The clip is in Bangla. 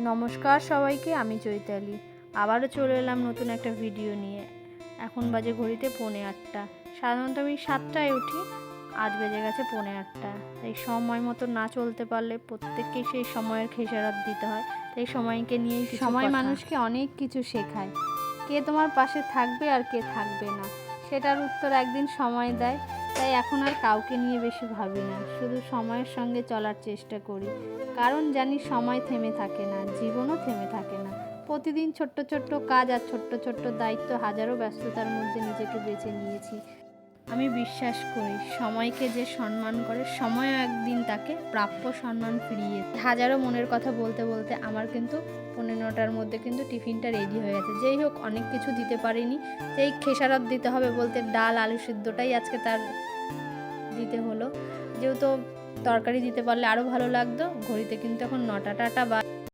নমস্কার সবাইকে, আমি চৈতালি। আবারও চলে এলাম নতুন একটা ভিডিও নিয়ে। এখন বাজে ঘড়িতে 8:45। সাধারণত আমি 7টায় উঠি, আজ বেজে গেছে 8:45। তাই সময় মতো না চলতে পারলে প্রত্যেককেই সেই সময়ের খেসারত দিতে হয়। তাই সময়কে নিয়েই সময় মানুষকে অনেক কিছু শেখায়। কে তোমার পাশে থাকবে আর কে থাকবে না, সেটার উত্তর একদিন সময় দেয়। তাই এখন আর কাউকে নিয়ে বেশি ভাবি না, শুধু সময়ের সঙ্গে চলার চেষ্টা করি। কারণ জানি সময় থেমে থাকে না, জীবনও থেমে থাকে না। প্রতিদিন ছোট্ট ছোট্ট কাজ আর ছোট্ট ছোট্ট দায়িত্ব, হাজারো ব্যস্ততার মধ্যে নিজেকে বেছে নিয়েছি। আমি বিশ্বাস করি, সময়কে যে সম্মান করে, সময়ও একদিন তাকে প্রাপ্য সম্মান ফিরিয়ে। হাজারো মনের কথা বলতে বলতে আমার কিন্তু 9:15টার মধ্যে কিন্তু টিফিনটা রেডি হয়ে গেছে। যেই হোক, অনেক কিছু দিতে পারিনি, যেই খেসারত দিতে হবে বলতে ডাল আলু সিদ্ধটাই আজকে তার দিতে হলো। যেহেতু তরকারি দিতে পারলে আরও ভালো লাগতো। ঘড়িতে কিন্তু এখন 9টা বা